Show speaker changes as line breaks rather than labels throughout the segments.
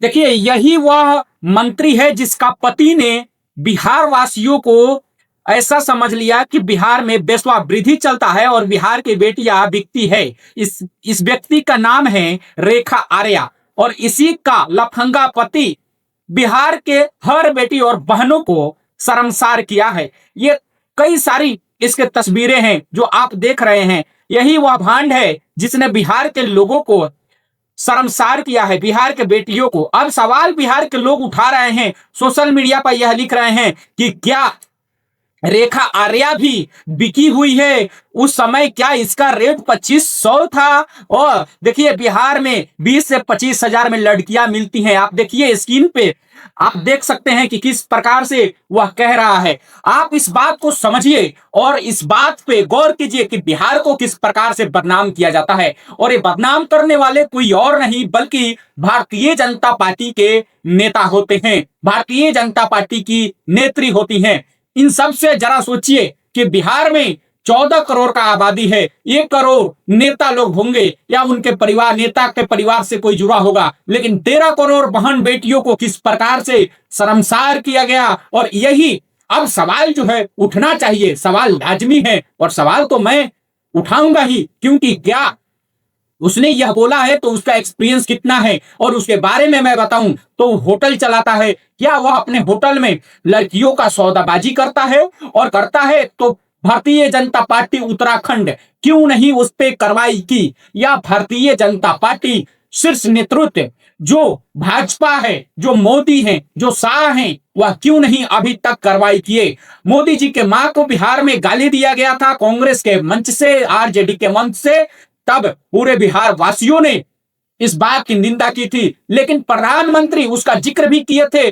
देखिए, यही वह मंत्री है जिसका पति ने बिहार वासियों को ऐसा समझ लिया कि बिहार में वेश्यावृत्ति चलता है और बिहार की बेटियां बिकती है। इस व्यक्ति का नाम है रेखा आर्या और इसी का लफंगा पति बिहार के हर बेटी और बहनों को शर्मसार किया है। ये कई सारी इसके तस्वीरें हैं जो आप देख रहे हैं। यही वह भांड है जिसने बिहार के लोगों को शर्मसार किया है, बिहार के बेटियों को। अब सवाल बिहार के लोग उठा रहे हैं, सोशल मीडिया पर यह लिख रहे हैं कि क्या रेखा आर्या भी बिकी हुई है? उस समय क्या इसका रेट 2500 था? और देखिए, बिहार में 20 से 25 हजार में लड़कियां मिलती हैं। आप देखिए स्क्रीन पे, आप देख सकते हैं कि किस प्रकार से वह कह रहा है। आप इस बात को समझिए और इस बात पे गौर कीजिए कि बिहार को किस प्रकार से बदनाम किया जाता है। और ये बदनाम करने वाले कोई और नहीं बल्कि भारतीय जनता पार्टी के नेता होते हैं, भारतीय जनता पार्टी की नेत्री होती हैं। इन सब से जरा सोचिए कि बिहार में 14 करोड़ का आबादी है, 1 करोड़ नेता लोग होंगे या उनके परिवार, नेता के परिवार से कोई जुड़ा होगा, लेकिन 13 करोड़ बहन बेटियों को किस प्रकार से शर्मसार किया गया। और यही अब सवाल जो है उठना चाहिए, सवाल लाजमी है और सवाल तो मैं उठाऊंगा ही, क्योंकि क्या उसने यह बोला है तो उसका एक्सपीरियंस कितना है। और उसके बारे में मैं बताऊं तो होटल चलाता है। क्या वह अपने होटल में लड़कियों का सौदाबाजी करता है? और करता है तो भारतीय जनता पार्टी उत्तराखंड क्यों नहीं उस पर कार्रवाई की? या भारतीय जनता पार्टी शीर्ष नेतृत्व जो भाजपा है, जो मोदी है, जो शाह है, वह क्यों नहीं अभी तक कार्रवाई किए? मोदी जी के मां को बिहार में गाली दिया गया था कांग्रेस के मंच से, आरजेडी के मंच से। तब पूरे बिहार वासियों ने इस बात की निंदा की थी, लेकिन प्रधानमंत्री उसका जिक्र भी किए थे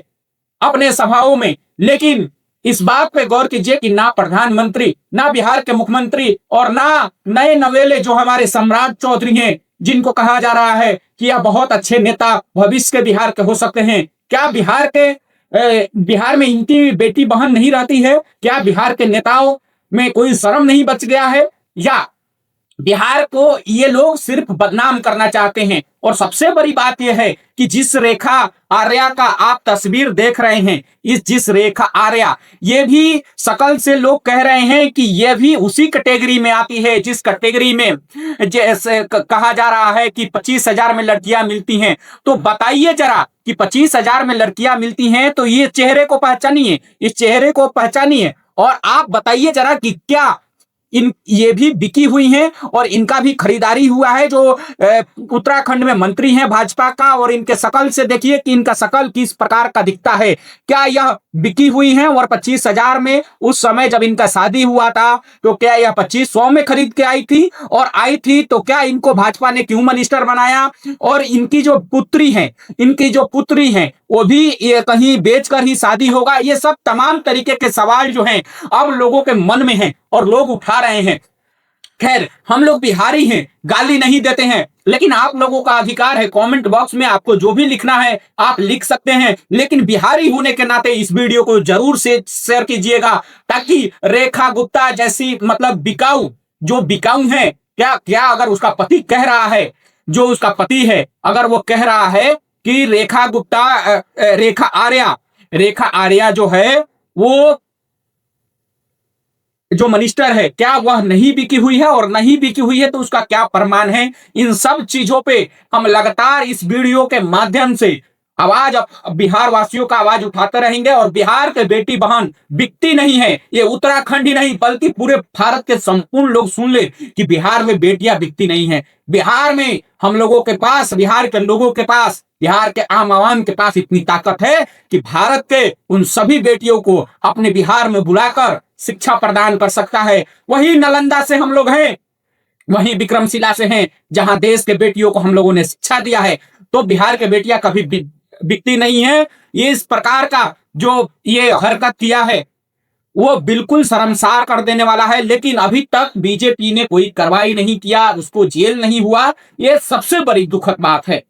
अपने सभाओं में। लेकिन इस बात पे गौर कीजिए कि ना प्रधानमंत्री, ना बिहार के मुख्यमंत्री और ना नए नवेले जो हमारे सम्राट चौधरी हैं, जिनको कहा जा रहा है कि यह बहुत अच्छे नेता भविष्य के बिहार के हो सकते हैं, क्या बिहार में इनकी बेटी बहन नहीं रहती है? क्या बिहार के नेताओं में कोई शर्म नहीं बच गया है? या बिहार को ये लोग सिर्फ बदनाम करना चाहते हैं? और सबसे बड़ी बात यह है कि जिस रेखा आर्या का आप तस्वीर देख रहे हैं, जिस रेखा आर्या, ये भी शकल से लोग कह रहे हैं कि ये भी उसी कैटेगरी में आती है जिस कैटेगरी में जैसे कहा जा रहा है कि 25,000 में लड़कियां मिलती हैं। तो बताइए जरा कि 25,000 में लड़कियां मिलती हैं तो ये चेहरे को पहचानिए, इस चेहरे को पहचानिए और आप बताइए जरा कि क्या ये भी बिकी हुई हैं और इनका भी खरीदारी हुआ है? जो उत्तराखंड में मंत्री हैं भाजपा का, और इनके शकल से देखिए कि इनका शकल किस प्रकार का दिखता है। क्या यह बिकी हुई हैं? और 25,000 में उस समय जब इनका शादी हुआ था तो क्या यह 2500 में खरीद के आई थी? और आई थी तो क्या इनको भाजपा ने क्यों मिनिस्टर बनाया? और इनकी जो पुत्री है वो भी ये कहीं बेचकर ही शादी होगा? ये सब तमाम तरीके के सवाल जो हैं अब लोगों के मन में हैं और लोग उठा रहे हैं। खैर, हम लोग बिहारी हैं, गाली नहीं देते हैं, लेकिन आप लोगों का अधिकार है, कमेंट बॉक्स में आपको जो भी लिखना है आप लिख सकते हैं। लेकिन बिहारी होने के नाते इस वीडियो को जरूर से शेयर कीजिएगा, ताकि रेखा गुप्ता जैसी मतलब बिकाऊ है, क्या अगर उसका पति कह रहा है, जो उसका पति है, अगर वो कह रहा है कि रेखा आर्या जो है वो जो मिनिस्टर है, क्या वह नहीं बिकी हुई है? और नहीं बिकी हुई है तो उसका क्या प्रमाण है? इन सब चीजों पे हम लगातार इस वीडियो के माध्यम से आवाज, बिहार वासियों का आवाज उठाते रहेंगे। और बिहार के बेटी बहन बिकती नहीं है, ये उत्तराखंड ही नहीं बल्कि पूरे भारत के संपूर्ण लोग सुन ले कि बिहार में बेटियां बिकती नहीं है। बिहार में हम लोगों के पास, बिहार के लोगों के पास, बिहार के आम आवाम के पास इतनी ताकत है कि भारत के उन सभी बेटियों को अपने बिहार में बुलाकर शिक्षा प्रदान कर सकता है। वही नालंदा से हम लोग हैं, वही विक्रमशिला से हैं, जहां देश के बेटियों को हम लोगों ने शिक्षा दिया है। तो बिहार के बेटियां कभी बिकती नहीं है। ये इस प्रकार का जो ये हरकत किया है वो बिल्कुल शर्मसार कर देने वाला है। लेकिन अभी तक बीजेपी ने कोई कार्रवाई नहीं किया, उसको जेल नहीं हुआ। ये सबसे बड़ी दुखद बात है।